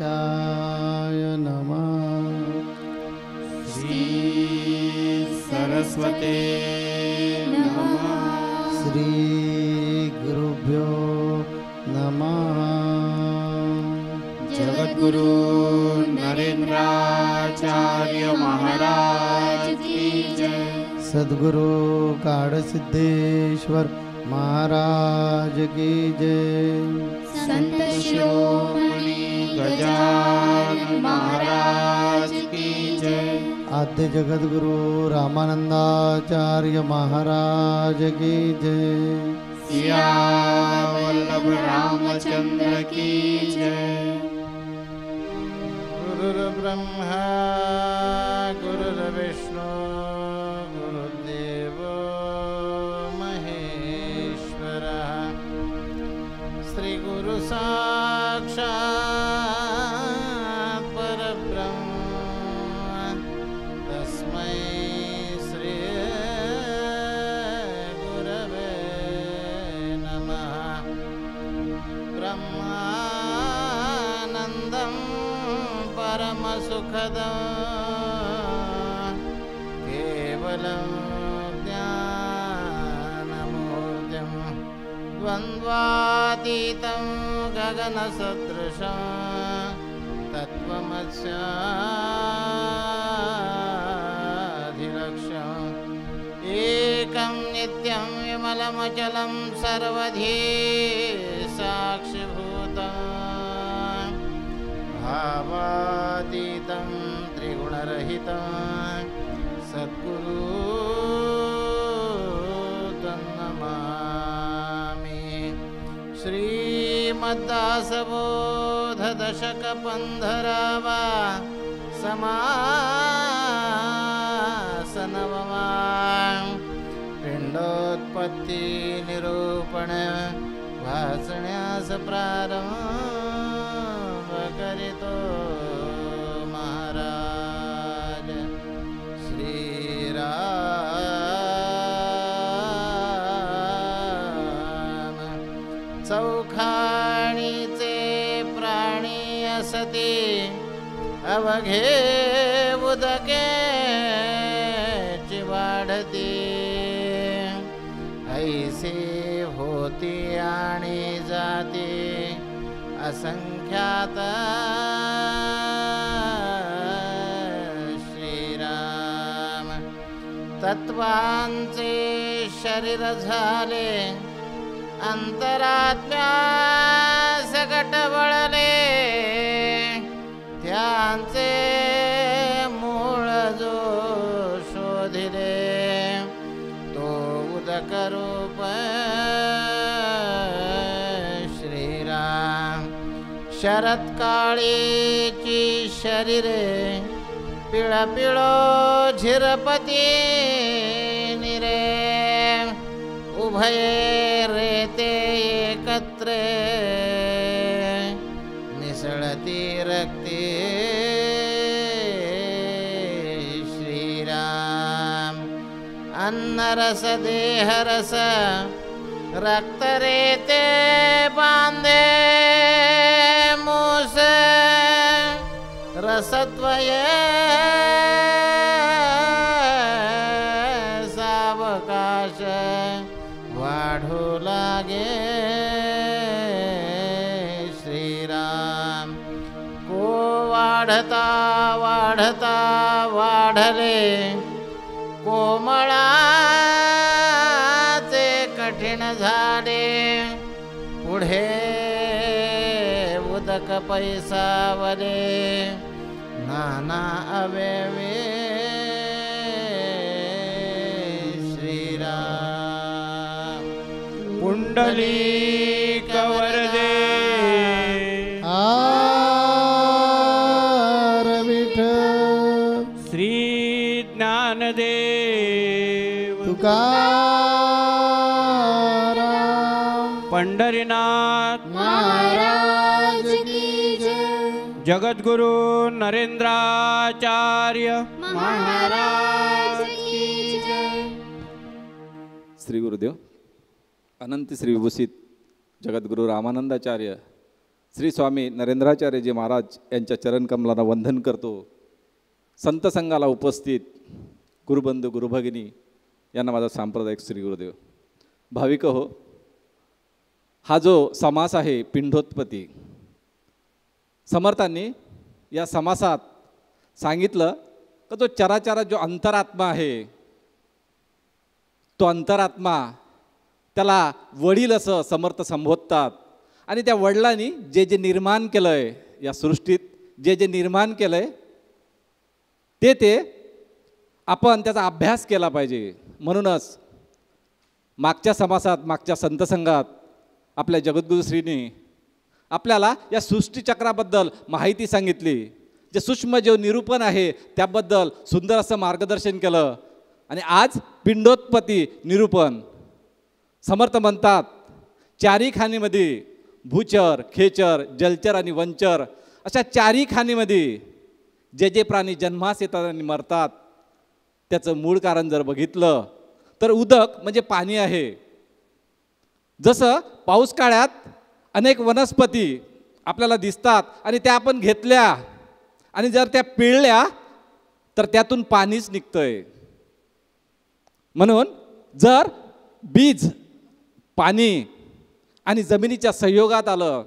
गणेशाय नमः। श्री सरस्वते नमः। श्री गुरुभ्यो नमः। जगद्गुरु नरेंद्राचार्य महाराज की जय। सद्गुरु काडसिद्धेश्वर महाराज की जय। संत शिरोमणि गजानन महाराज की जय। आद्य जगद्गुरु रामानंदाचार्य महाराज की जय। सिया वल्लभ रामचंद्र की जय। गुरुर्ब्रह्मा गुरुर्विष्णु गुरुदेव महेश्वरः। श्री गुरु साक्षात् परब्रह्म तस्मै श्री गुरवे नमः। ब्रह्मानन्दं परमसुखदं केवलं ज्ञानमूर्तिं द्वन्द्वातीतं गगनसदृशं तत्त्वमस्याधिलक्ष्यम् एकं नित्यं विमलमचलं सर्वधी साक्षिभूतं भावातीतं त्रिगुणरहितं सद्गुरु तन्नमामि। श्रीमद्दासबोधदशकपन्धरावा समासनवमा पिंडोत्पत्ति निरूपण भाषण्यास प्रारंभ करितो महाराज श्रीराम। चौखाणीचे प्राणी असती अवघे उदके वाढती ऐसे होती आणि जाती असंख्यात श्रीराम। तत्वांचे शरीर झाले अंतरात्म्यास गट वळले त्यांचे मूळ जो शोधिले तो उदकरूप श्रीराम। शरत्काळीची शरीरे पिळपिळो झिरपती निरे उभये रेते एकत्रे मिसळती रक्ती श्रीराम। अन्नरस देहरस रक्त रेते बांधे मूस रसत्वय सावकाश वाढू लागे श्रीराम। को वाढता वाढता वाढले कोमळाचे कठीण झाले पुढे उदक पैसावले नाना अवेवे श्रीराम। पुंडलिक वरदे आर विठ्ठल श्री ज्ञानदेव तुकाराम पंढरीनाथ महाराज की जय। जगद्गुरु नरेंद्राचार्य महाराज की जय। श्री गुरुदेव अनंत श्री विभूषित जगद्गुरु रामानंदाचार्य श्री स्वामी नरेंद्राचार्यजी महाराज यांच्या चरणकमलांना वंदन करतो. संत संघाला उपस्थित गुरुबंधू गुरुभगिनी यांना माझा सांप्रदायिक श्री गुरुदेव. भाविक हो, हा जो समास आहे पिंडोत्पत्ती, समर्थांनी या समासात सांगितलं का तो चराचरा जो अंतरात्मा आहे, तो अंतरात्मा त्याला वडील असं समर्थ संबोधतात. आणि त्या वडिलांनी जे जे निर्माण केलं आहे या सृष्टीत, जे जे निर्माण केलं आहे ते आपण त्याचा अभ्यास केला पाहिजे. म्हणूनच मागच्या समासात, मागच्या संतसंघात आपल्या जगद्गुरुश्रींनी आपल्याला या सृष्टीचक्राबद्दल माहिती सांगितली. जे सूक्ष्म जे निरूपण आहे त्याबद्दल सुंदर असं मार्गदर्शन केलं. आणि आज पिंडोत्पत्ती निरूपण. समर्थ म्हणतात चारी खाणीमध्ये भूचर, खेचर, जलचर आणि वंचर अशा चारी खाणीमध्ये जे जे प्राणी जन्मास येतात आणि मरतात त्याचं मूळ कारण जर बघितलं तर उदक म्हणजे पाणी आहे. जसं पाऊस काळात अनेक वनस्पती आपल्याला दिसतात आणि त्या आपण घेतल्या आणि जर त्या पिळल्या तर त्यातून पाणीच निघतंय. म्हणून जर बीज, पाणी आणि जमिनीच्या संयोगात आलं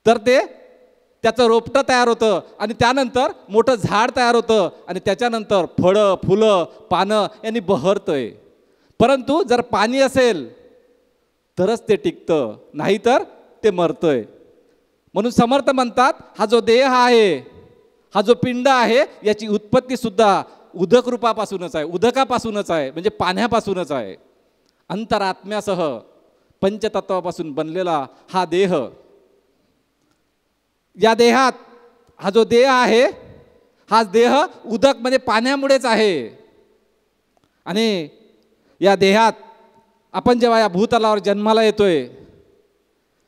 तर त्याचं रोपटं तयार होतं आणि त्यानंतर मोठं झाड तयार होतं आणि त्याच्यानंतर फळं, फुलं, पानं यांनी बहरतंय. परंतु जर पाणी असेल तरच ते टिकतं, नाहीतर ते मरतंय. म्हणून समर्थ म्हणतात हा जो देह आहे, हा जो पिंड आहे, याची उत्पत्तीसुद्धा उदक रूपापासूनच आहे, उदकापासूनच आहे, म्हणजे पाण्यापासूनच आहे. अंतरात्म्यासह पंचतत्वापासून बनलेला हा देह, या देहात हा जो देह आहे, हा देह उदक म्हणजे पाण्यामुळेच आहे. आणि या देहात आपण जेव्हा या भूतलावर जन्माला येतोय,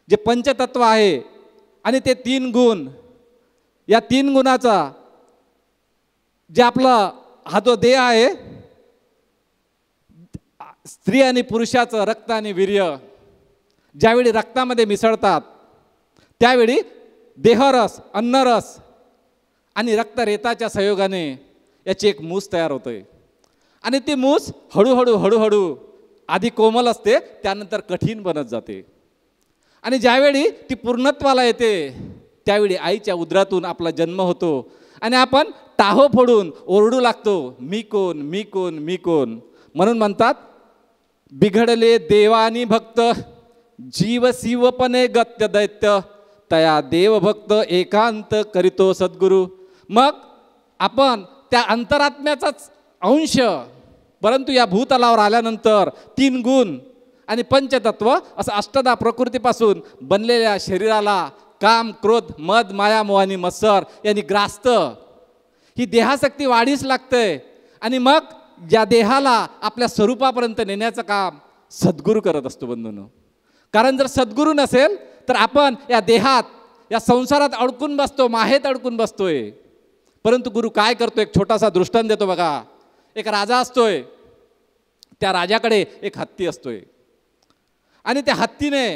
जे पंचतत्व आहे आणि ते 3 गुण, या 3 गुणाचा जे आपला हा जो देह आहे, स्त्री आणि पुरुषाचं रक्त आणि वीर्य ज्यावेळी रक्तामध्ये मिसळतात त्यावेळी देहरस, अन्नरस आणि रक्तरेताच्या संयोगाने याची एक मूस तयार होते. आणि ती मूस हळूहळू आधी कोमल असते, त्यानंतर कठीण बनत जाते. आणि ज्यावेळी ती पूर्णत्वाला येते त्यावेळी आईच्या उदरातून आपला जन्म होतो आणि आपण टाहो फोडून ओरडू लागतो, मी कोण, मी कोण, मी कोण. म्हणून म्हणतात बिघडले देवानी भक्त, जीव शिवपणे गत्य दैत्य, तया देवभक्त एकांत करीतो सद्गुरू. मग आपण त्या अंतरात्म्याचाच अंश, परंतु या भूतलावर आल्यानंतर 3 गुण आणि पंचतत्व असं अष्टधा प्रकृतीपासून बनलेल्या शरीराला काम, क्रोध, मद, माया, मोह आणि मत्सर यांनी ग्रास्त ही देहाशक्ती वाढीस लागते. आणि मग या देहाला आपल्या स्वरूपापर्यंत नेण्याचं काम सद्गुरू करत असतो बंधूंनो. कारण जर सद्गुरू नसेल तर आपण या देहात, या संसारात अडकून बसतो, माहेत अडकून बसतोय. परंतु गुरु काय करतो, एक छोटासा दृष्टांत देतो बघा. एक राजा असतोय, त्या राजाकडे एक हत्ती असतोय आणि त्या हत्तीने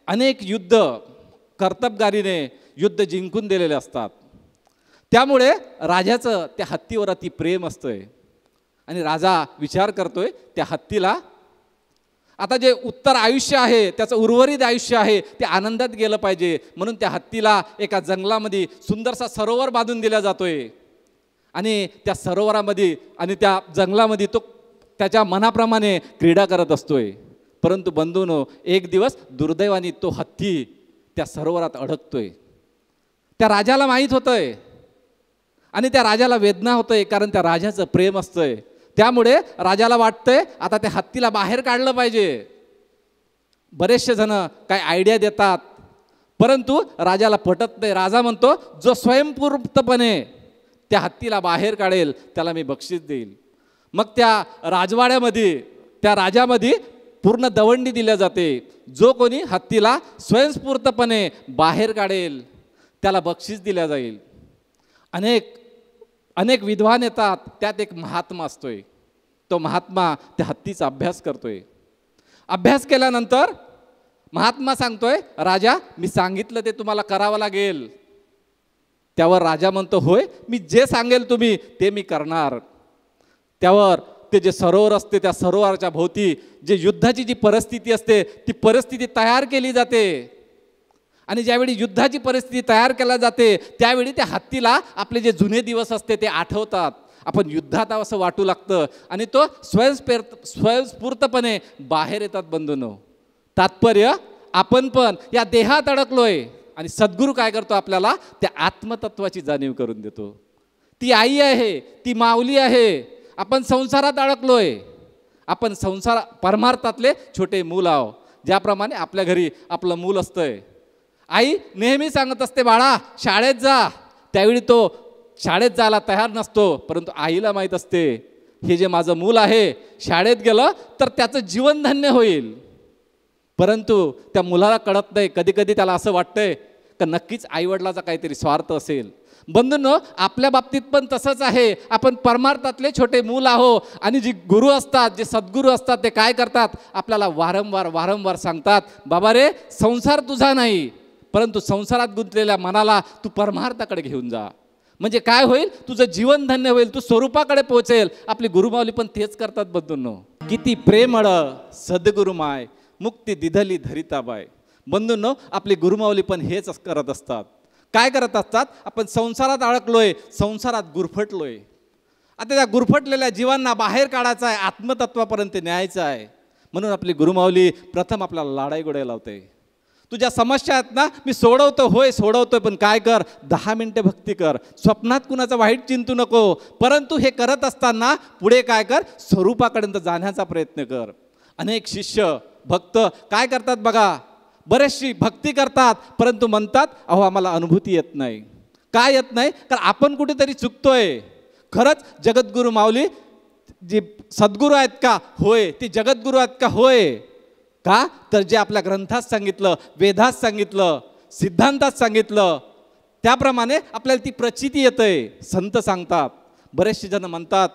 अनेक युद्ध, कर्तबगारीने युद्ध जिंकून दिलेले असतात. त्यामुळे राजाचं त्या हत्तीवर अति प्रेम असतंय. आणि राजा विचार करतोय त्या हत्तीला आता जे उत्तर आयुष्य आहे, त्याचं उर्वरित आयुष्य आहे ते आनंदात गेलं पाहिजे. म्हणून त्या हत्तीला एका जंगलामध्ये सुंदरसा सरोवर बांधून दिला जातोय. आणि त्या सरोवरामध्ये आणि त्या जंगलामध्ये तो त्याच्या मनाप्रमाणे क्रीडा करत असतोय. परंतु बंधूंनो, एक दिवस दुर्दैवाने तो हत्ती त्या सरोवरात अडकतोय. त्या राजाला माहीत होतंय आणि त्या राजाला वेदना होतंय, कारण त्या राजाचं प्रेम असतंय. त्यामुळे राजाला वाटतंय आता त्या हत्तीला बाहेर काढलं पाहिजे. बरेचसे जण काय आयडिया देतात, परंतु राजाला पटत नाही. राजा म्हणतो जो स्वयंस्फूर्तपणे त्या हत्तीला बाहेर काढेल त्याला मी बक्षीस देईल. मग त्या राजवाड्यामध्ये, त्या राजामध्ये पूर्ण दवंडी दिल्या जाते. जो कोणी हत्तीला स्वयंस्फूर्तपणे बाहेर काढेल त्याला बक्षीस दिल्या जाईल. अनेक विद्वान येतात, त्यात एक महात्मा असतोय. तो महात्मा त्या हत्तीचा अभ्यास करतोय. अभ्यास केल्यानंतर महात्मा सांगतोय, राजा मी सांगितलं ते तुम्हाला करावं लागेल. त्यावर राजा म्हणतो, होय मी जे सांगेल तुम्ही ते मी करणार. त्यावर ते जे सरोवर असते त्या सरोवराच्या भोवती जे युद्धाची जी परिस्थिती असते ती परिस्थिती तयार केली जाते. आणि ज्यावेळी युद्धाची परिस्थिती तयार केली जाते त्यावेळी त्या हत्तीला आपले जे जुने दिवस असते ते आठवतात. आपण युद्धात असं वाटू लागतं आणि तो स्वयंस्फूर्तपणे बाहेर येतात. बंधूंनो, तात्पर्य आपण पण या देहात अडकलोय आणि सद्गुरू काय करतो, आपल्याला त्या आत्मतत्वाची जाणीव करून देतो. ती आई आहे, ती माऊली आहे. आपण संसारात अडकलोय, आपण संसार परमार्थातले छोटे मूल आहो. ज्याप्रमाणे आपल्या घरी आपलं मूल असतंय, आई नेहमी सांगत असते, बाळा शाळेत जा. त्यावेळी तो शाळेत जायला तयार नसतो, परंतु आईला माहीत असते हे जे माझं मूल आहे शाळेत गेलं तर त्याचं जीवन धन्य होईल. परंतु त्या मुलाला कळत नाही. कधी कधी त्याला असं वाटतंय का नक्कीच आईवडिलाचा काहीतरी स्वार्थ असेल. बंधूंनो, आपल्या बाबतीत पण तसंच आहे. आपण परमार्थातले छोटे मूल आहो आणि जी गुरु असतात, जे सद्गुरू असतात ते काय करतात, आपल्याला वारंवार सांगतात, बाबा रे संसार तुझा नाही, परंतु संसारात गुंतलेल्या मनाला तू परमार्थाकडे घेऊन जा. म्हणजे काय होईल, तुझं जीवन धन्य होईल, तू स्वरूपाकडे पोहोचेल. आपली गुरुमाऊली पण तेच करतात. बंधूंनो, किती प्रेमळ सद्गुरु माय मुक्ती दिधली धरिताबाय. बंधूंनो, आपली गुरुमाऊली पण हेच करत असतात. काय करत असतात, आपण संसारात अडकलोय, संसारात गुरफटलोय. आता त्या गुरफटलेल्या जीवांना बाहेर काढायचं आहे, आत्मतत्वापर्यंत न्यायचं आहे. म्हणून आपली गुरुमाऊली प्रथम आपल्याला लाडाई गोड्या लावते. तुझ्या समस्या आहेत ना, मी सोडवतो, होय सोडवतोय, पण काय कर, 10 मिनिटे भक्ती कर. स्वप्नात कुणाचं वाईट चिंतू नको. परंतु हे करत असताना पुढे काय कर, स्वरूपापर्यंत जाण्याचा प्रयत्न कर. अनेक शिष्य भक्त काय करतात बघा, बरेचशी भक्ती करतात परंतु म्हणतात, अहो आम्हाला अनुभूती येत नाही. काय येत नाही, कारण आपण कुठेतरी चुकतोय. खरंच जगद्गुरू माऊली जी सद्गुरू आहेत का, होय. ती जगद्गुरू आहेत का, होय. का तर जे आपल्या ग्रंथात सांगितलं, वेदात सांगितलं, सिद्धांतात सांगितलं त्याप्रमाणे आपल्याला ती प्रचिती येते. संत सांगतात. बरेचसे जण म्हणतात,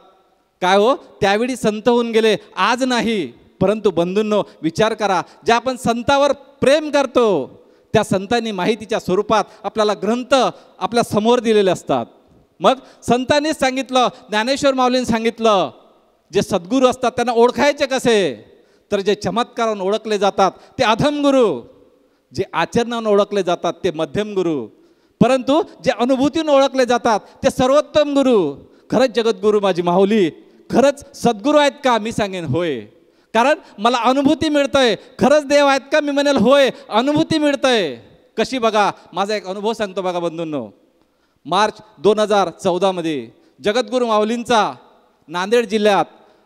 काय हो त्यावेळी संत होऊन गेले, आज नाही. परंतु बंधूंनो, विचार करा, जे आपण संतावर प्रेम करतो त्या संतांनी माहितीच्या स्वरूपात आपल्याला ग्रंथ आपल्या समोर दिलेले असतात. मग संतांनीच सांगितलं, ज्ञानेश्वर माऊलींनी सांगितलं, जे सद्गुरू असतात त्यांना ओळखायचे कसे, तर जे चमत्कारानं ओळखले जातात ते अधम गुरु, जे आचरणानं ओळखले जातात ते मध्यम गुरु, परंतु जे अनुभूतीनं ओळखले जातात ते सर्वोत्तम गुरु. खरंच जगद्गुरू माझी माऊली खरंच सद्गुरू आहेत का, मी सांगेन होय. कारण मला अनुभूती मिळतंय. खरंच देव आहेत का, मी म्हणेल होय, अनुभूती मिळतंय. कशी बघा, माझा एक अनुभव सांगतो बघा बंधूंनो. मार्च 2014 जगद्गुरू माऊलींचा नांदेड जिल्ह्यात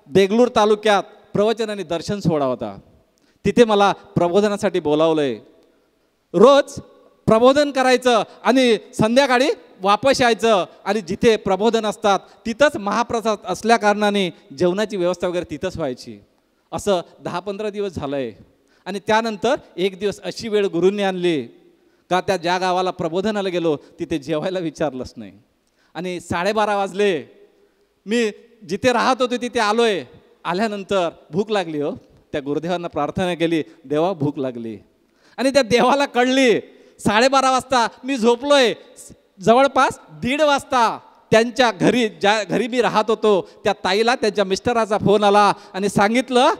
देगलूर तालुक्यात प्रवचन आणि दर्शन सोहळा होता. तिथे मला प्रबोधनासाठी बोलावलंय. रोज प्रबोधन करायचं आणि संध्याकाळी वापस यायचं आणि जिथे प्रबोधन असतात तिथंच महाप्रसाद असल्या कारणाने जेवणाची व्यवस्था वगैरे तिथंच व्हायची. असं 10-15 दिवस झालं आहे. आणि त्यानंतर एक दिवस अशी वेळ गुरूंनी आणली का त्या ज्या गावाला प्रबोधनाला गेलो तिथे जेवायला विचारलंच नाही. आणि 12:30 वाजले. मी जिथे राहत होतो तिथे आलो आहे. आल्यानंतर भूक लागली. हो, त्या गुरुदेवांना प्रार्थना केली, देवा भूक लागली. आणि त्या देवाला कळली. 12:30 वाजता मी झोपलो आहे. जवळपास 1:30 वाजता त्यांच्या घरी, ज्या घरी मी राहत होतो त्या ताईला त्यांच्या मिस्टराचा फोन आला आणि सांगितलं,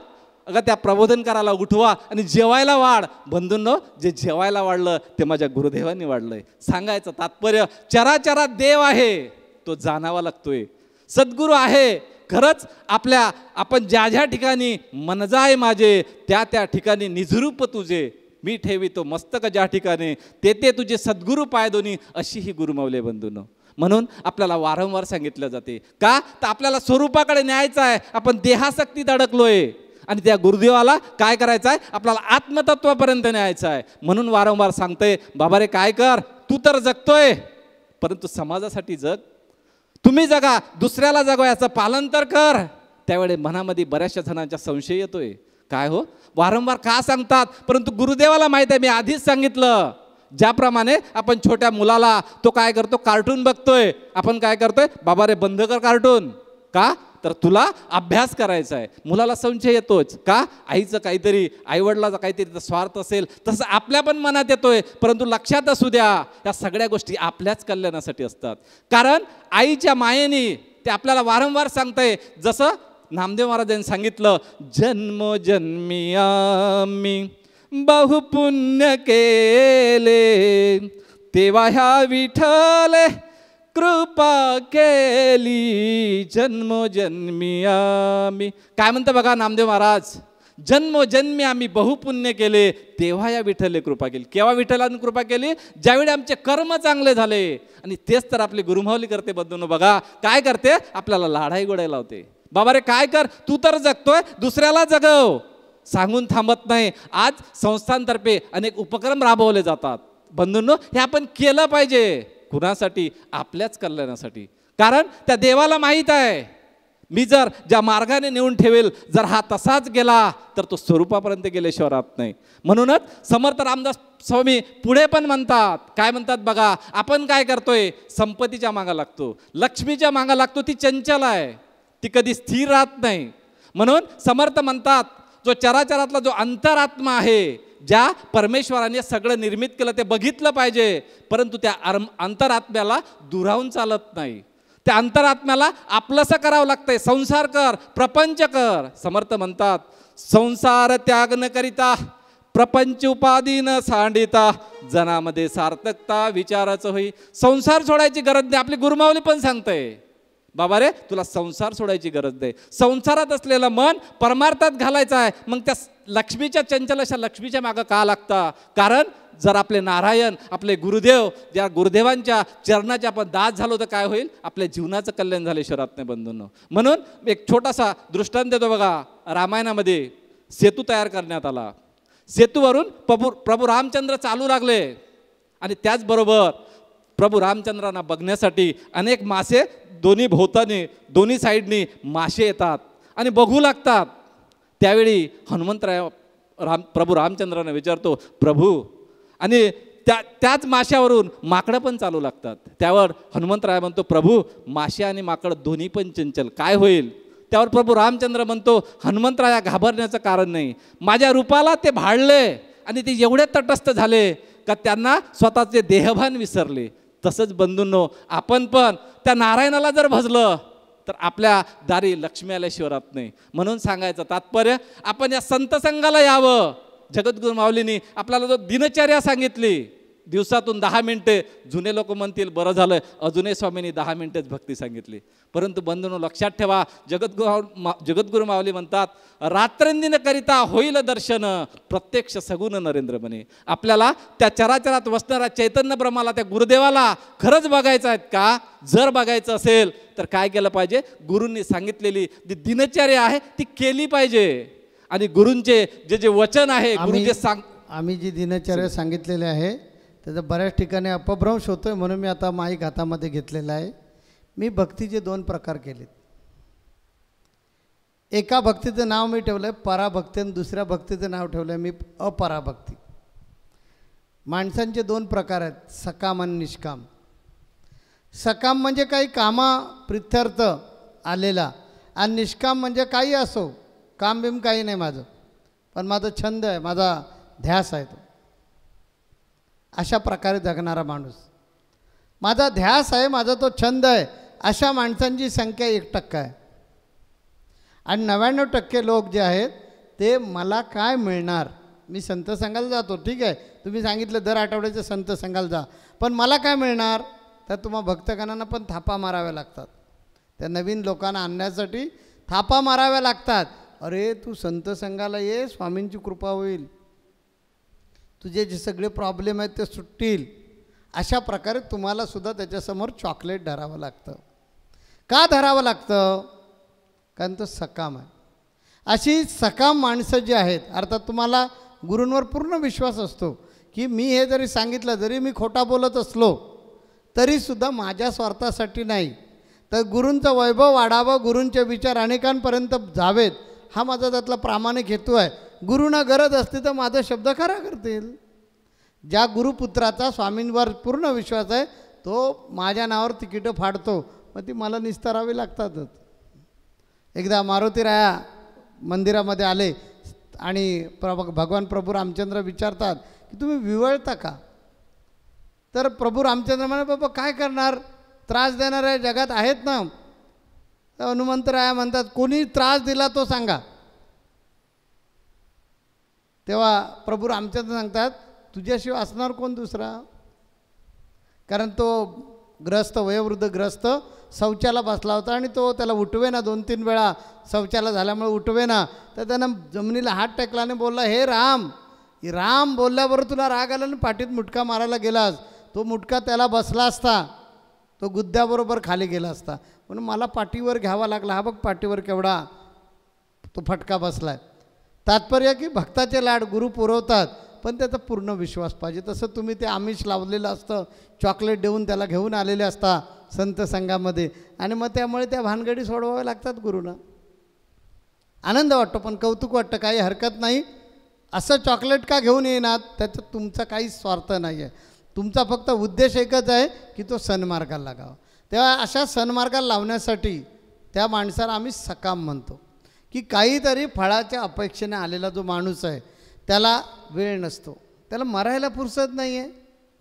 अगं त्या प्रबोधन करायला उठवा आणि जेवायला वाढ. बंधूंनो, जे जेवायला वाढलं ते माझ्या गुरुदेवांनी वाढलंय. सांगायचं तात्पर्य, चराचरात देव आहे, तो जाणावा लागतोय. सद्गुरू आहे. खरंच आपण ज्या ज्या ठिकाणी मन जाय माझे त्या त्या ठिकाणी निजरूप तुझे, मी ठेवितो मस्तक ज्या ठिकाणी तेथे तुझे सद्गुरू पाय दोन्ही, अशी ही गुरुमाऊली बंधूंनो. म्हणून आपल्याला वारंवार सांगितलं जाते का, तर आपल्याला स्वरूपाकडे न्यायचं आहे. आपण देहासक्तीत अडकलोय आणि त्या गुरुदेवाला काय करायचं आहे, आपल्याला आत्मतत्वापर्यंत न्यायचं आहे. म्हणून वारंवार सांगतोय, बाबा रे काय कर, तू तर जगतोय परंतु समाजासाठी जग. तुम्ही जगा, दुसऱ्याला जगवा, याचं पालन तर कर. त्यावेळी मनामध्ये बऱ्याचशा जणांचा संशय येतोय, काय हो वारंवार का सांगतात, परंतु गुरुदेवाला माहित आहे. मी आधीच सांगितलं, ज्याप्रमाणे आपण छोट्या मुलाला तो काय करतो, कार्टून बघतोय, आपण काय करतोय, बाबा रे बंद कर कार्टून. का, तर तुला अभ्यास करायचा आहे. मुलाला संशय येतोच का, आईचं काहीतरी, आईवडिलाचा काहीतरी स्वार्थ असेल, तसं आपल्या पण मनात येतोय. परंतु लक्षात असू द्या, या सगळ्या गोष्टी आपल्याच कल्याणासाठी असतात. कारण आईच्या मायेने ते आपल्याला वारंवार सांगतंय, जसं नामदेव महाराजांनी सांगितलं, जन्मोजन्मी आम्ही बहुपुण्य केले, तेव्हा ह्या विठ्ठले कृपा केली, जन्मोजन्मी आम्ही. काय म्हणतं बघा नामदेव महाराज, जन्मोजन्मी आम्ही बहुपुण्य केले, तेव्हा या विठ्ठले कृपा केली. केव्हा विठ्ठलाने कृपा केली? ज्यावेळी आमचे कर्म चांगले झाले. आणि तेच तर आपली गुरुमाऊली करते बंधूंनो. बघा काय करते, आपल्याला लाडाई गोडायला लावते. बाबा रे काय कर, तू तर जगतोय, दुसऱ्याला जगव सांगून थांबत नाही. आज संस्थांतर्फे अनेक उपक्रम राबवले जातात बंधूंनो. हे आपण केलं पाहिजे. कुणासाठी? आपल्याच कल्याणासाठी. कारण त्या देवाला माहीत आहे, मी जर ज्या मार्गाने नेऊन ठेवेल, जर हा तसाच गेला तर तो स्वरूपापर्यंत गेल्याशिवाय राहत नाही. म्हणूनच समर्थ रामदास स्वामी पुढे पण म्हणतात, काय म्हणतात बघा, आपण काय करतोय, संपत्तीच्या मागा लागतो, लक्ष्मीच्या मागा लागतो, ती चंचल आहे, ती कधी स्थिर राहत नाही. म्हणून समर्थ म्हणतात, जो चराचरातला जो अंतरात्मा आहे, ज्या परमेश्वराने सगळं निर्मित केलं ते बघितलं पाहिजे. परंतु त्या अंतरात्म्याला दुरावून चालत नाही. त्या अंतरात्म्याला आपलंसं करावं लागतंय. संसार कर, प्रपंच कर. समर्थ म्हणतात, संसार त्याग न करिता, प्रपंच उपाधी न सांडिता, जनामध्ये सार्थकता विचाराचं होई. संसार सोडायची गरज नाही. आपली गुरुमाऊली पण सांगते, बाबा रे तुला संसार सोडायची गरज नाही. संसारात असलेलं मन परमार्थात घालायचं आहे. मग त्या लक्ष्मीच्या चंचल अशा लक्ष्मीच्या मागं का लागता? कारण जर आपले नारायण, आपले गुरुदेव, ज्या गुरुदेवांच्या चरणाचे आपण दास झालो तर काय होईल? आपल्या जीवनाचं कल्याण झाल्याशिवाय राहत नाही बंधूंनो. म्हणून एक छोटासा दृष्टांत देतो बघा. रामायणामध्ये सेतू तयार करण्यात आला. सेतूवरून प्रभू रामचंद्र चालू लागले आणि त्याचबरोबर प्रभू रामचंद्रांना बघण्यासाठी अनेक मासे दोन्ही भोवतानी, दोन्ही साईडनी मासे येतात आणि बघू लागतात. त्यावेळी हनुमंतराय प्रभू रामचंद्रांना विचारतो, प्रभू, आणि त्याच माशावरून माकडं पण चालू लागतात. त्यावर हनुमंतराय म्हणतो, प्रभू, मासे आणि माकड दोन्ही पण चंचल, काय होईल? त्यावर प्रभू रामचंद्र म्हणतो, हनुमंतराया घाबरण्याचं कारण नाही, माझ्या रूपाला ते भाळले आणि ते एवढे तटस्थ झाले का त्यांना स्वतःचे देहभान विसरले. तसंच बंधूंनो, आपण पण त्या नारायणाला जर भजलं तर आपल्या दारी लक्ष्मी आल्याशिवाय राहत नाही. म्हणून सांगायचं तात्पर्य, आपण या संत संघाला यावं. जगद्गुरू माऊलींनी आपल्याला जो दिनचर्या सांगितली, दिवसातून 10 मिनिटे, जुने लोक म्हणतील बरं झालं अजूनही स्वामींनी 10 मिनिटेच भक्ती सांगितली. परंतु बंधूंनो लक्षात ठेवा, जगद्गुरू माऊली म्हणतात, रात्रंदिन करिता होईल दर्शन, प्रत्यक्ष सगुण नरेंद्र म्हणे. आपल्याला त्या चराचरात वसणाऱ्या चैतन्य ब्रह्माला, त्या गुरुदेवाला खरंच बघायचं आहेत का? जर बघायचं असेल तर काय केलं पाहिजे? गुरूंनी सांगितलेली जी दिनचर्या आहे ती केली पाहिजे. आणि गुरूंचे जे जे वचन आहे, गुरुचे आम्ही जी दिनचर्या सांगितलेली आहे त्याचा बऱ्याच ठिकाणी अपभ्रंश होतोय. म्हणून मी आता माईक हातामध्ये घेतलेला आहे. मी भक्तीचे 2 प्रकार केलेत. एका भक्तीचं नाव मी ठेवलं आहे पराभक्ती आणि दुसऱ्या भक्तीचं नाव ठेवलं आहे मी अपराभक्ती. माणसांचे 2 प्रकार आहेत, सकाम आणि निष्काम. सकाम म्हणजे काही प्रित्यर्थ आलेला, आणि निष्काम म्हणजे काही असो, काम बिम काही नाही माझं, पण माझा छंद आहे, माझा ध्यास आहे तो. अशा प्रकारे जगणारा माणूस, माझा ध्यास आहे, माझा तो छंद आहे, अशा माणसांची संख्या 1% आहे. आणि 99% लोक जे आहेत ते मला काय मिळणार, मी संत संघाला जातो, ठीक आहे, तुम्ही सांगितलं दर आठवड्याचं संत संघाला जा, पण मला काय मिळणार? तर तुम्हा भक्तगणांना पण थापा माराव्या लागतात. त्या नवीन लोकांना आणण्यासाठी थापा माराव्या लागतात. अरे तू संत संघाला ये, स्वामींची कृपा होईल, तुझे जे सगळे प्रॉब्लेम आहेत ते सुटतील. अशा प्रकारे तुम्हाला सुद्धा त्याच्यासमोर चॉकलेट धरावं लागतं. का धरावं लागतं? कारण तो सकाम आहे. अशी सकाम माणसं जी आहेत, अर्थात तुम्हाला गुरूंवर पूर्ण विश्वास असतो की मी हे जरी सांगितलं, जरी मी खोटा बोलत असलो तरीसुद्धा माझ्या स्वार्थासाठी नाही, तर गुरूंचं वैभव वाढावं, गुरूंचे विचार अनेकांपर्यंत जावेत, हा माझा त्यातला प्रामाणिक हेतू आहे. गुरूंना गरज असते तर माझा शब्द खरा करतील. ज्या गुरुपुत्राचा स्वामींवर पूर्ण विश्वास आहे तो माझ्या नावावर तिकीटं फाडतो, मग ती मला निस्तारावी लागतातच. एकदा मारुतीराया मंदिरामध्ये आले आणि भगवान प्रभू रामचंद्र विचारतात की तुम्ही विवळता का? तर प्रभू रामचंद्र म्हणे बाबा काय करणार, त्रास देणाऱ्या जगात आहेत ना. हनुमंतराया म्हणतात कोणी त्रास दिला तो सांगा. तेव्हा प्रभू रामचंद्र सांगतात तुझ्याशिवाय असणार कोण दुसरा? कारण तो ग्रस्त, वयोवृद्ध ग्रस्त शौचाला बसला होता आणि तो त्याला उठवेना, 2-3 वेळा शौचाला झाल्यामुळे उठवेना. तर त्यानं जमिनीला हात टेकला आणि बोलला हे राम. राम बोलल्याबरोबर तुला राग आला आणि पाठीत मुटका मारायला गेलास. तो मुटका त्याला बसला असता, तो गुद्द्याबरोबर खाली गेला असता. म्हणून मला पाठीवर घ्यावा लागला. हा बघ पाठीवर केवढा तो फटका बसलाय. तात्पर्य की भक्ताचे लाड गुरु पुरवतात, पण त्याचा पूर्ण विश्वास पाहिजे. तसं तुम्ही ते आमिष लावलेलं असतं, चॉकलेट देऊन त्याला घेऊन आलेले असता संत संघामध्ये, आणि मग त्यामुळे त्या भानगडी सोडवाव्या लागतात गुरुना. आनंद वाटतो पण कौतुक वाटतं, काही हरकत नाही. असं चॉकलेट का घेऊन येणार, त्याच्यात तुमचा काहीच स्वार्थ नाही आहे. तुमचा फक्त उद्देश एकच आहे की तो सन्मार्गाला लागावा. तेव्हा अशा सन्मार्गाला लावण्यासाठी त्या माणसाला आम्ही सकाम म्हणतो. की काहीतरी फळाच्या अपेक्षेने आलेला जो माणूस आहे त्याला वेळ नसतो, त्याला मरायला फुरसत नाही आहे,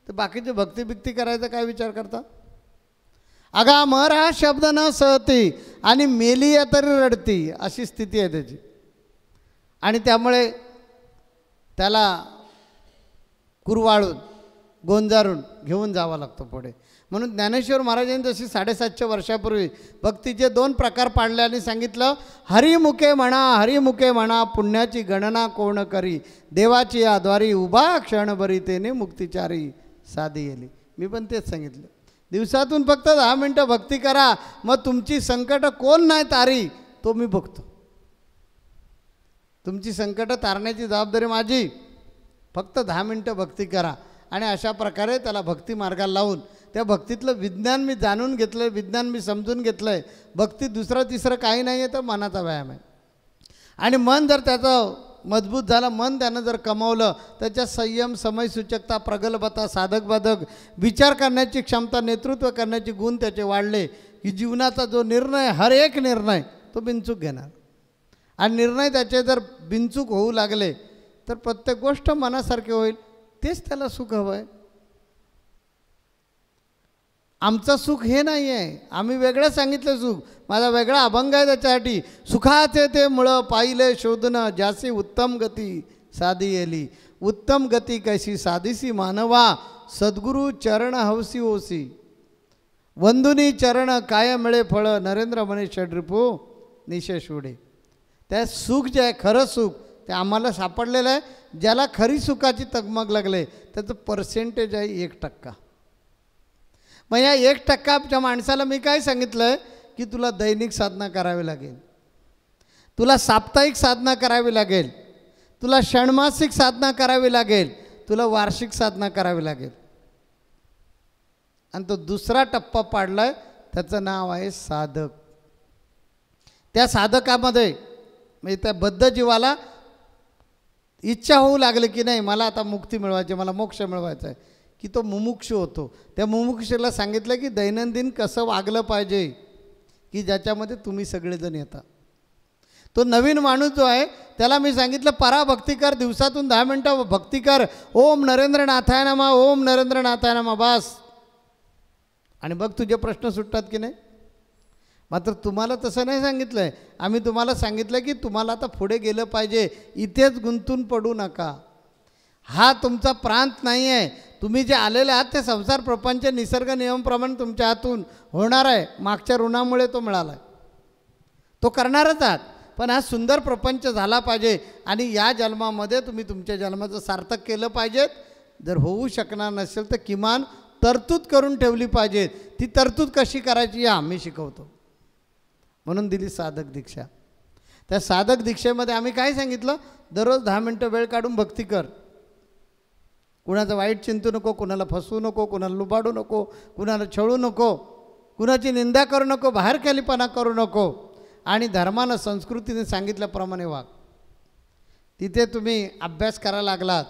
तर बाकीचे भक्ती करायचा काय विचार करता? अगा मरा शब्द न सहती आणि मेली तरी रडती, अशी स्थिती आहे त्याची. आणि त्यामुळे त्याला कुरवाळून गोंजारून घेऊन जावा लागतो पुढे. म्हणून ज्ञानेश्वर महाराजांनी जशी 750 वर्षापूर्वी भक्तीचे 2 प्रकार पाडले आणि सांगितलं हरिमुखे म्हणा पुण्याची गणना कोण करी, देवाची आद्वारी उभा क्षणभरी तेने मुक्तिचारी साधी येली. मी पण तेच सांगितलं. दिवसातून फक्त 10 मिनटं भक्ती करा, मग तुमची संकट कोण नाही तारी तो मी बघतो. तुमची संकट तारण्याची जबाबदारी माझी. फक्त 10 मिनटं भक्ती करा. आणि अशा प्रकारे त्याला भक्ती मार्गाला लावून त्या भक्तीतलं विज्ञान मी जाणून घेतलं आहे, विज्ञान मी समजून घेतलं आहे. भक्ती दुसरं तिसरं काही नाही आहे, तर मनाचा व्यायाम आहे. आणि मन जर त्याचं मजबूत झालं, मन त्यानं जर कमावलं, त्याच्या संयम, समयसूचकता, प्रगल्भता, साधक विचार करण्याची क्षमता, नेतृत्व करण्याचे गुण त्याचे वाढले की जीवनाचा जो निर्णय, हर एक निर्णय तो बिनचूक घेणार. आणि निर्णय त्याचे जर बिनचूक होऊ लागले तर प्रत्येक गोष्ट मनासारखी होईल. तेच त्याला सुख हवं आहे. आमचं सुख हे नाही आहे, आम्ही वेगळं सांगितलं सुख. माझा वेगळा अभंग आहे त्याच्यासाठी. सुखाचे ते मुळं पाहिले शोधणं, ज्यासी उत्तम गती साधी येली. उत्तम गती कैसी साधीसी मानवा, सद्गुरु चरण हवसी ओसी. वंदुनी चरण काय मिळे फळ, नरेंद्र म्हणे षड्रिपू निशेष उडे. त्या सुख जे आहे, खरं सुख ते आम्हाला सापडलेलं आहे. ज्याला खरी सुखाची तगमग लागले त्याचं पर्सेंटेज आहे 1%. मग या 1%च्या माणसाला मी काय सांगितलं आहे की तुला दैनिक साधना करावी लागेल, तुला साप्ताहिक साधना करावी लागेल, तुला षण्मासिक साधना करावी लागेल, तुला वार्षिक साधना करावी लागेल. आणि तो दुसरा टप्पा पाडला आहे, त्याचं नाव आहे साधक. त्या साधकामध्ये म्हणजे त्या बद्ध जीवाला इच्छा होऊ लागली की नाही मला आता मुक्ती मिळवायची, मला मोक्ष मिळवायचा आहे, की तो मुमुक्षू होतो. त्या मुमुक्षूला सांगितलं की दैनंदिन कसं वागलं पाहिजे की ज्याच्यामध्ये तुम्ही सगळेजण येता. तो नवीन माणूस जो आहे त्याला मी सांगितलं पराभक्ती कर, दिवसातून 10 मिनटं भक्ती कर. ओम नरेंद्रनाथाय नमः, ओम नरेंद्रनाथाय नमः, बस. आणि बघ तुझे प्रश्न सुटतात की नाही. मात्र तुम्हाला तसं नाही सांगितलं आहे. आम्ही तुम्हाला सांगितलं की तुम्हाला आता पुढे गेलं पाहिजे, इथेच गुंतून पडू नका. हा तुमचा प्रांत नाही आहे. तुम्ही जे आलेले आहात ते संसार प्रपंच निसर्ग नियमप्रमाणे तुमच्या हातून होणार आहे. मागच्या ऋणामुळे तो मिळाला आहे, तो करणारच आहात. पण हा सुंदर प्रपंच झाला पाहिजे आणि या जन्मामध्ये तुम्ही तुमच्या जन्माचं सार्थक केलं पाहिजेत. जर होऊ शकणार नसेल तर किमान तरतूद करून ठेवली पाहिजे. ती तरतूद कशी करायची या आम्ही शिकवतो. म्हणून दिली साधक दीक्षा. त्या साधक दीक्षेमध्ये आम्ही काय सांगितलं, दररोज 10 मिनटं वेळ काढून भक्ती कर. कुणाचं वाईट चिंतू नको, कुणाला फसवू नको, कुणाला लुबाडू नको, कुणाला छळू नको, कुणाची निंदा करू नको, बाहेर खालीपणा करू नको. आणि धर्मानं संस्कृतीने सांगितल्याप्रमाणे वाग. तिथे तुम्ही अभ्यास करायला लागलात,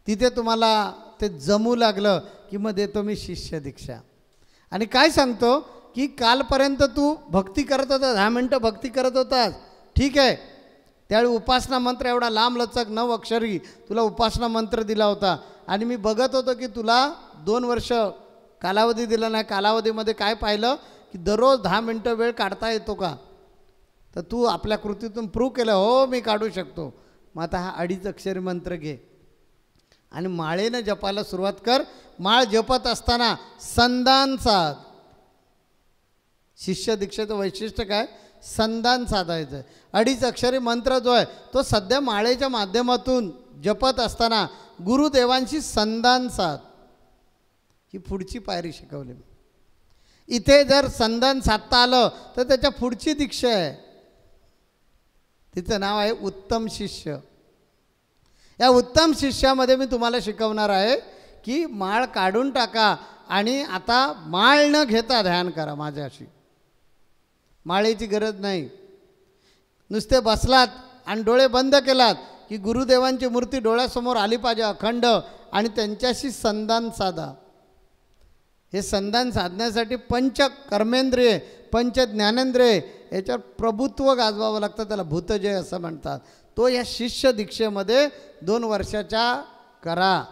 तिथे तुम्हाला ते जमू लागलं की मग देतो मी शिष्य दीक्षा. आणि काय सांगतो की कालपर्यंत तू भक्ती करत होता, 10 मिनटं भक्ती करत होतास, ठीक आहे. त्यावेळी उपासना मंत्र एवढा लांब लचक 9 अक्षरी तुला उपासना मंत्र दिला होता आणि मी बघत होतो की तुला 2 वर्ष कालावधी दिला नाही. कालावधीमध्ये काय पाहिलं की दररोज 10 मिनटं वेळ काढता येतो का, तर तू आपल्या कृतीतून प्रूव्ह केलं, हो मी काढू शकतो. मग आता हा 2.5 अक्षरी मंत्र घे आणि माळेनं जपायला सुरुवात कर. माळ जपत असताना संधान साध. शिष्य दीक्षेचं वैशिष्ट्य काय, संधान साधायचं. 2.5 अक्षरी मंत्र जो आहे तो सध्या माळेच्या माध्यमातून जपत असताना गुरुदेवांशी संधान साध. ही पुढची पायरी शिकवली. इथे जर संधान साधता आलं तर त्याच्या पुढची दीक्षा आहे, तिचं नाव आहे उत्तम शिष्य. या उत्तम शिष्यामध्ये मी तुम्हाला शिकवणार आहे की माळ काढून टाका आणि आता माळ न घेता ध्यान करा माझ्याशी. माळेची गरज नाही. नुसते बसलात आणि डोळे बंद केलात की गुरुदेवांची मूर्ती डोळ्यासमोर आली पाहिजे अखंड आणि त्यांच्याशी संधान साधा. हे संधान साधण्यासाठी पंच कर्मेंद्रिय, पंच ज्ञानेंद्रिय याच्यावर प्रभुत्व गाजवावं लागतं. त्याला भूतजय असं म्हणतात. तो या शिष्य दीक्षेमध्ये 2 वर्षाच्या करा.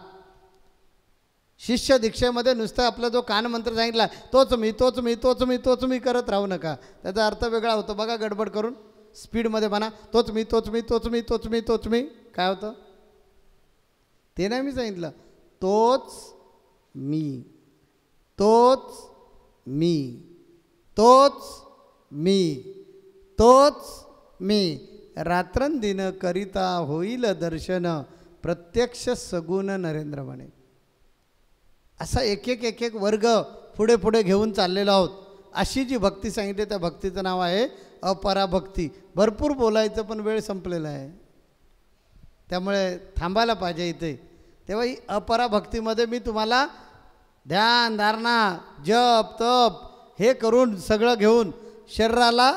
शिष्य दीक्षेमध्ये नुसतं आपला जो कानमंत्र सांगितला तोच मी तोच मी तोच मी तोच मी करत राहू नका. त्याचा अर्थ वेगळा होतो. बघा गडबड करून स्पीडमध्ये म्हणा तोच मी तोच मी तोच मी तोच मी तोच मी, काय होतं ते नाही मी सांगितलं. तोच मी तोच मी तोच मी तोच मी, रात्रंदिन करिता होईल दर्शन, प्रत्यक्ष सगुण नरेंद्र म्हणे. असा एक एक वर्ग पुढे पुढे घेऊन चाललेलो आहोत. अशी जी भक्ती सांगितली त्या भक्तीचं नाव आहे अपराभक्ती. भरपूर बोलायचं पण वेळ संपलेला आहे, त्यामुळे थांबायला पाहिजे इथे. तेव्हा ही अपराभक्तीमध्ये मी तुम्हाला ध्यान धारणा जप तप हे करून सगळं घेऊन शरीराला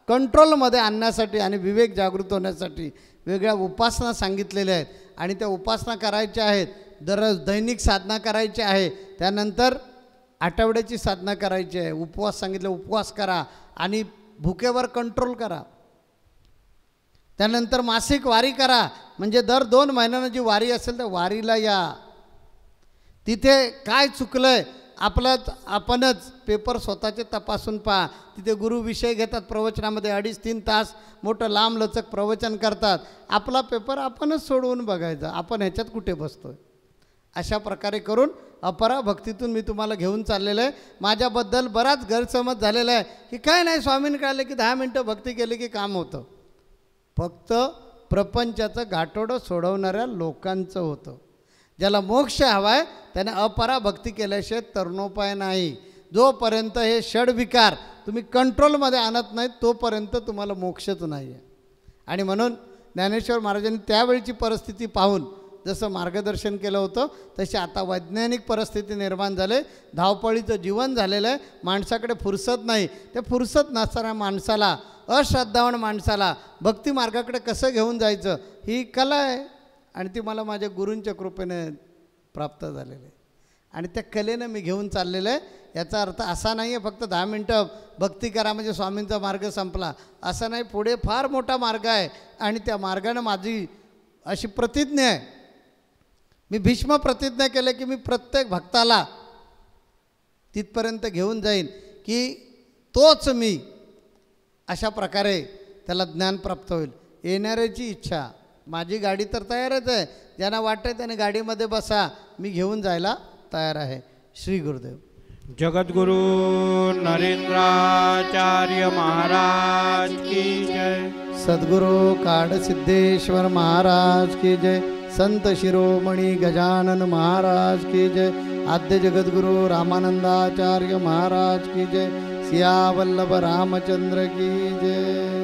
कंट्रोलमध्ये आणण्यासाठी आणि विवेक जागृत होण्यासाठी वेगळ्या उपासना सांगितलेल्या आहेत आणि त्या उपासना करायच्या आहेत. दररोज दैनिक साधना करायची आहे, त्यानंतर आठवड्याची साधना करायची आहे. उपवास सांगितलं, उपवास करा आणि भुकेवर कंट्रोल करा. त्यानंतर मासिक वारी करा, म्हणजे दर 2 महिन्यांना जी वारी असेल त्या वारीला या. तिथे काय चुकलं आहे आपणच पेपर स्वतःचे तपासून पहा. तिथे गुरु विषय घेतात प्रवचनामध्ये 2.5-3 तास मोठं लांब लचक प्रवचन करतात. आपला पेपर आपणच सोडवून बघायचा, आपण ह्याच्यात कुठे बसतोय. अशा प्रकारे करून अपराभक्तीतून मी तुम्हाला घेऊन चाललेलं आहे. माझ्याबद्दल बराच गैरसमज झालेला आहे की काय नाही स्वामींनी कळलं की 10 मिनटं भक्ती केली की काम होतं. फक्त प्रपंचाचं गाठोडं सोडवणाऱ्या लोकांचं होतं. ज्याला मोक्ष हवा आहे त्याने अपराभक्ती केल्याशिवाय तरुणोपाय नाही. जोपर्यंत हे षडविकार तुम्ही कंट्रोलमध्ये आणत नाहीत तोपर्यंत तुम्हाला मोक्षच नाही आहे. आणि म्हणून ज्ञानेश्वर महाराजांनी त्यावेळची परिस्थिती पाहून जसं मार्गदर्शन केलं होतं तशी आता वैज्ञानिक परिस्थिती निर्माण झाले. धावपळीचं जीवन झालेलं आहे, माणसाकडे फुरसत नाही. त्या फुरसत नसणाऱ्या माणसाला, अश्रद्धावान माणसाला भक्ती मार्गाकडे कसं घेऊन जायचं ही कला आहे आणि ती मला माझ्या गुरूंच्या कृपेने प्राप्त झालेलं आहे आणि त्या कलेनं मी घेऊन चाललेलं आहे. याचा अर्थ असा नाही आहे फक्त 10 मिनटं भक्ती करा म्हणजे स्वामींचा मार्ग संपला असा नाही. पुढे फार मोठा मार्ग आहे आणि त्या मार्गानं माझी अशी प्रतिज्ञा आहे, मी भीष्म प्रतिज्ञा केलं की मी प्रत्येक भक्ताला तिथपर्यंत घेऊन जाईन की तोच मी, अशा प्रकारे त्याला ज्ञान प्राप्त होईल. येणाऱ्याची इच्छा, माझी गाडी तर तयारच आहे, ज्यांना वाटतं त्याने गाडीमध्ये बसा, मी घेऊन जायला तयार आहे. श्री गुरुदेव. जगद्गुरु नरेंद्राचार्य महाराज की जय. सद्गुरु काडसिद्धेश्वर महाराज की जय. संत शिरोमणी गजानन महाराज की जय. आद्य जगद्गुरु रामानंदाचार्य महाराज की जय. सियावल्लभ रामचंद्र की जय.